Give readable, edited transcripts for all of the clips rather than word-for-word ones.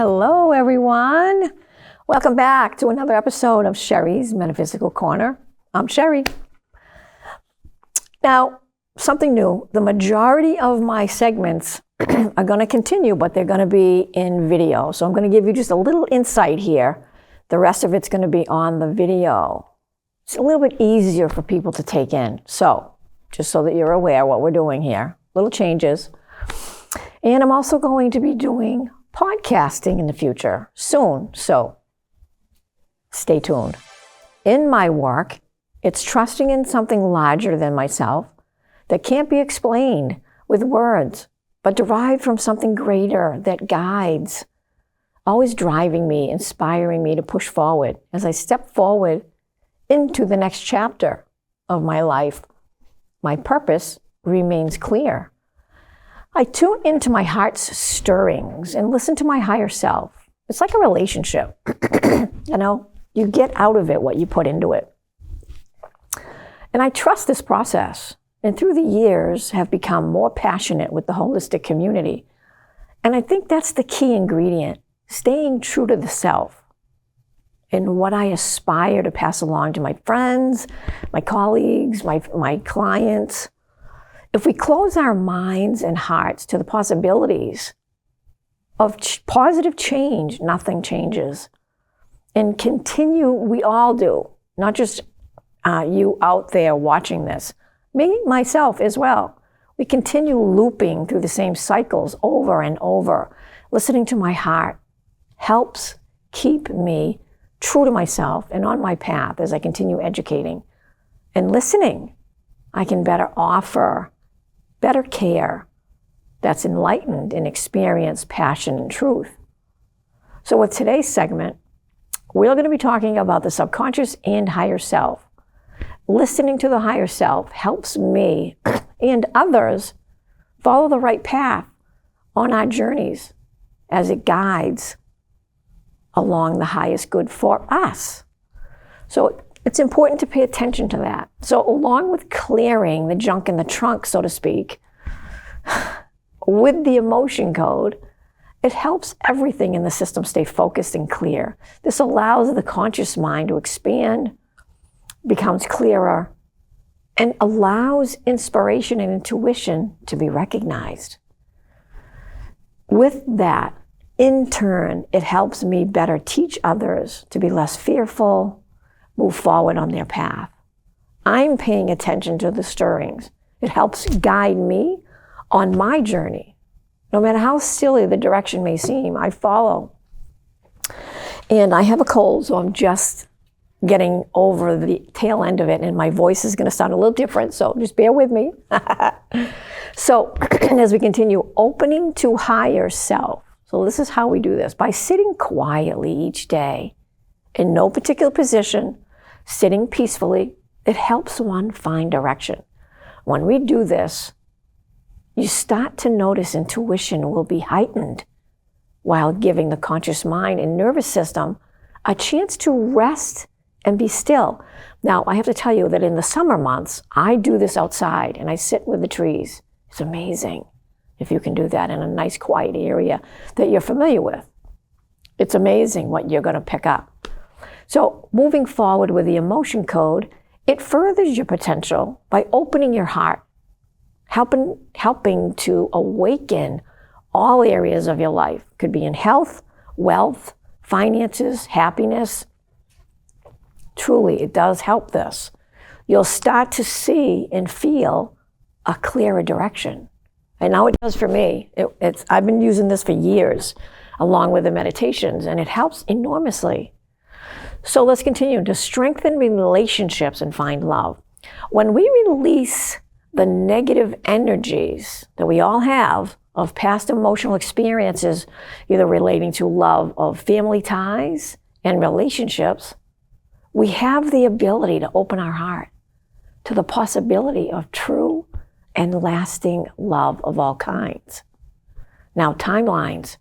Hello, everyone. Welcome back to another episode of Sherry's Metaphysical Corner. I'm Sherry. Now, something new. The majority of my segments are going to continue, but they're going to be in video. So I'm going to give you just a little insight here. The rest of it's going to be on the video. It's a little bit easier for people to take in. So, just so that you're aware what we're doing here. Little changes. And I'm also going to be doing podcasting in the future soon. So, stay tuned. In my work, it's trusting in something larger than myself that can't be explained with words, but derived from something greater that guides, always driving me, inspiring me to push forward as I step forward into the next chapter of my life. My purpose remains clear. I tune into my heart's stirrings and listen to my higher self. It's like a relationship. You get out of it what you put into it. And I trust this process. And through the years have become more passionate with the holistic community. And I think that's the key ingredient, staying true to the self and what I aspire to pass along to my friends, my colleagues, my clients. If we close our minds and hearts to the possibilities of positive change, nothing changes. And continue, we all do, not just you out there watching this, me, myself as well. We continue looping through the same cycles over and over. Listening to my heart helps keep me true to myself and on my path as I continue educating. And listening, I can better offer better care that's enlightened in experience, passion, and truth. So with today's segment, we're going to be talking about the subconscious and higher self. Listening to the higher self helps me and others follow the right path on our journeys as it guides along the highest good for us. So it's important to pay attention to that. So along with clearing the junk in the trunk, so to speak, with the emotion code, it helps everything in the system stay focused and clear. This allows the conscious mind to expand, becomes clearer, and allows inspiration and intuition to be recognized. With that, in turn, it helps me better teach others to be less fearful, move forward on their path. I'm paying attention to the stirrings. It helps guide me on my journey. No matter how silly the direction may seem, I follow. And I have a cold, so I'm just getting over the tail end of it, and my voice is going to sound a little different, so just bear with me. So as we continue, opening to higher self. So this is how we do this, by sitting quietly each day in no particular position, sitting peacefully. It helps one find direction. When we do this, you start to notice intuition will be heightened while giving the conscious mind and nervous system a chance to rest and be still. Now, I have to tell you that in the summer months, I do this outside and I sit with the trees. It's amazing if you can do that in a nice quiet area that you're familiar with. It's amazing what you're going to pick up. So moving forward with the emotion code, it furthers your potential by opening your heart, helping to awaken all areas of your life. Could be in health, wealth, finances, happiness. Truly, it does help this. You'll start to see and feel a clearer direction. And now it does for me. I've been using this for years, along with the meditations, and it helps enormously. So let's continue to strengthen relationships and find love. When we release the negative energies that we all have of past emotional experiences, either relating to love of family ties and relationships, we have the ability to open our heart to the possibility of true and lasting love of all kinds. Now, timelines.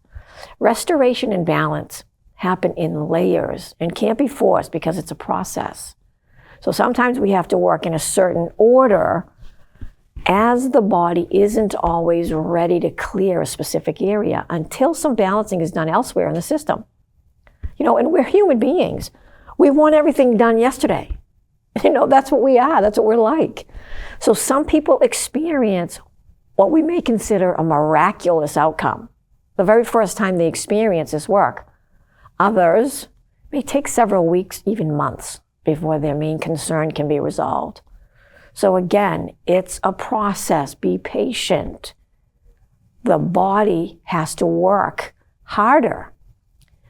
Restoration and balance happen in layers and can't be forced because it's a process. So sometimes we have to work in a certain order as the body isn't always ready to clear a specific area until some balancing is done elsewhere in the system. You know, and we're human beings. We want everything done yesterday. You know, that's what we are. That's what we're like. So some people experience what we may consider a miraculous outcome the very first time they experience this work. Others may take several weeks, even months, before their main concern can be resolved. So again, it's a process. Be patient. The body has to work harder.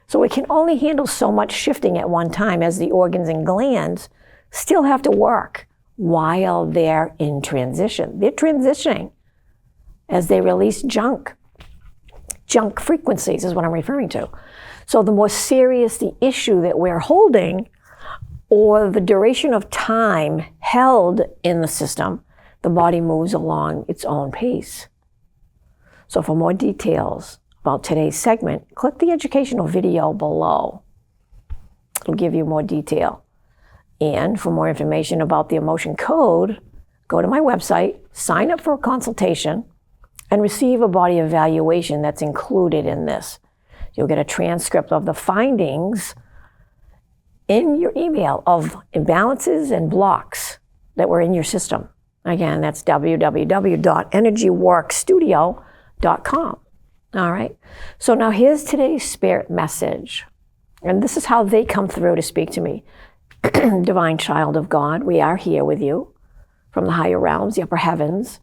So it can only handle so much shifting at one time, as the organs and glands still have to work while they're in transition. They're transitioning as they release junk. Junk frequencies is what I'm referring to. So the more serious the issue that we're holding, or the duration of time held in the system, the body moves along its own pace. So for more details about today's segment, click the educational video below. It'll give you more detail. And for more information about the emotion code, go to my website, sign up for a consultation, and receive a body evaluation that's included in this. You'll get a transcript of the findings in your email of imbalances and blocks that were in your system. Again, that's www.energyworkstudio.com. All right. So now here's today's spirit message. And this is how they come through to speak to me. Divine child of God, we are here with you from the higher realms, the upper heavens,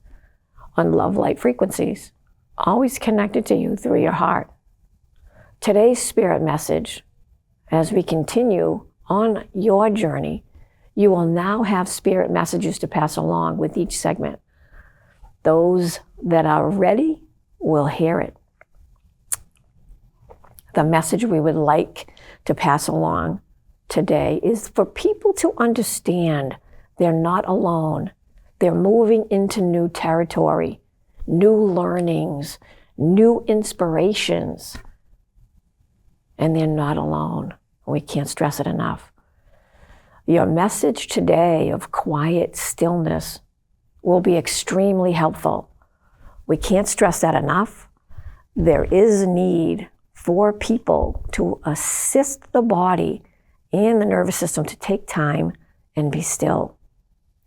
on love light frequencies, always connected to you through your heart. Today's spirit message, as we continue on your journey, you will now have spirit messages to pass along with each segment. Those that are ready will hear it. The message we would like to pass along today is for people to understand they're not alone. They're moving into new territory, new learnings, new inspirations, and they're not alone. We can't stress it enough. Your message today of quiet stillness will be extremely helpful. We can't stress that enough. There is a need for people to assist the body and the nervous system to take time and be still.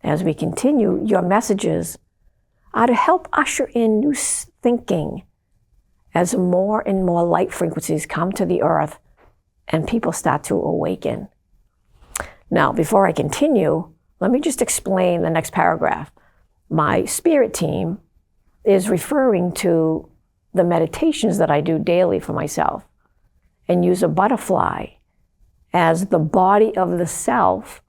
As we continue, your messages are to help usher in new thinking as more and more light frequencies come to the earth and people start to awaken. Now, before I continue, let me just explain the next paragraph. My spirit team is referring to the meditations that I do daily for myself and use a butterfly as the body of the self,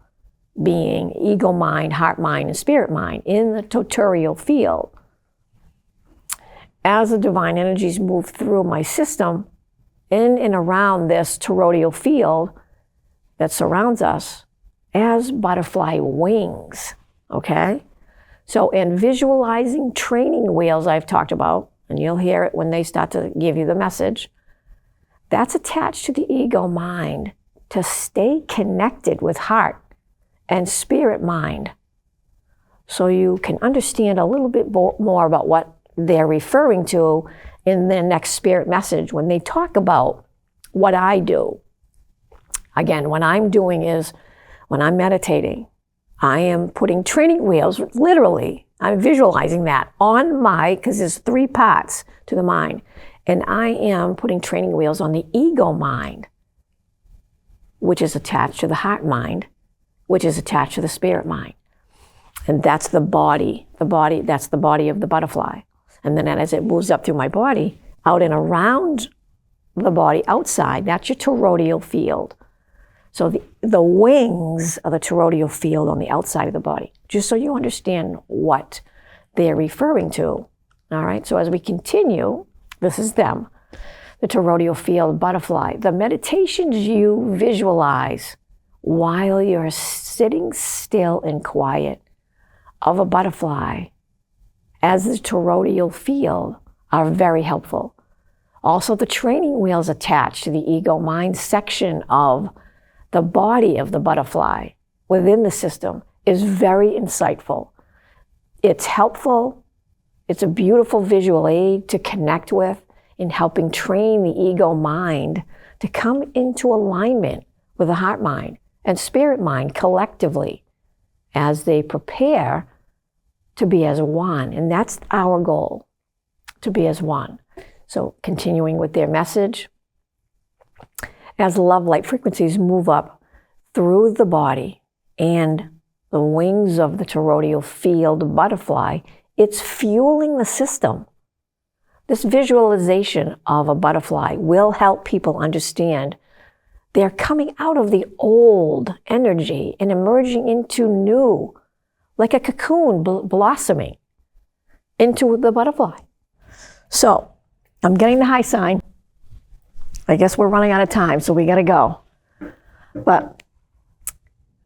being ego mind, heart mind, and spirit mind in the toturial field. As the divine energies move through my system, in and around this toroidal field that surrounds us as butterfly wings, okay? So in visualizing training wheels I've talked about, and you'll hear it when they start to give you the message, that's attached to the ego mind to stay connected with heart and spirit mind. So you can understand a little bit more about what they're referring to in their next spirit message when they talk about what I do. Again, what I'm doing is, when I'm meditating, I am putting training wheels, literally, I'm visualizing that on because there's 3 parts to the mind, and I am putting training wheels on the ego mind, which is attached to the heart mind, which is attached to the spirit mind. And that's the body, that's the body of the butterfly. And then as it moves up through my body, out and around the body, outside, that's your toroidal field. So the wings are the toroidal field on the outside of the body, just so you understand what they're referring to. All right, so as we continue, this is them, the toroidal field butterfly. The meditations you visualize while you're sitting still and quiet of a butterfly as the toroidal field are very helpful. Also, the training wheels attached to the ego mind section of the body of the butterfly within the system is very insightful. It's helpful. It's a beautiful visual aid to connect with in helping train the ego mind to come into alignment with the heart mind and spirit mind collectively as they prepare to be as one. And that's our goal, to be as one. So continuing with their message, as love light frequencies move up through the body and the wings of the toroidal field butterfly, it's fueling the system. This visualization of a butterfly will help people understand they're coming out of the old energy and emerging into new, like a cocoon blossoming into the butterfly. So I'm getting the high sign. I guess we're running out of time, so we got to go. But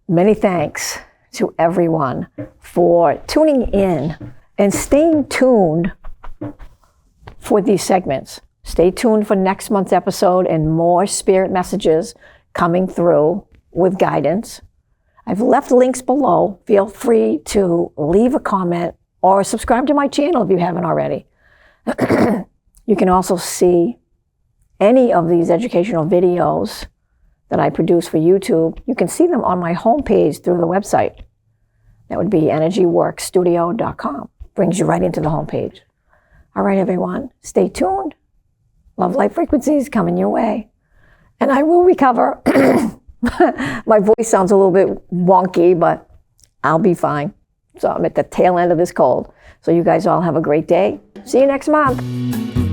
many thanks to everyone for tuning in and staying tuned for these segments. Stay tuned for next month's episode and more spirit messages coming through with guidance. I've left links below. Feel free to leave a comment or subscribe to my channel if you haven't already. You can also see any of these educational videos that I produce for YouTube. You can see them on my homepage through the website. That would be energyworkstudio.com. Brings you right into the homepage. All right, everyone, stay tuned. Love light frequencies coming your way. And I will recover. My voice sounds a little bit wonky, but I'll be fine. So I'm at the tail end of this cold. So you guys all have a great day. See you next month.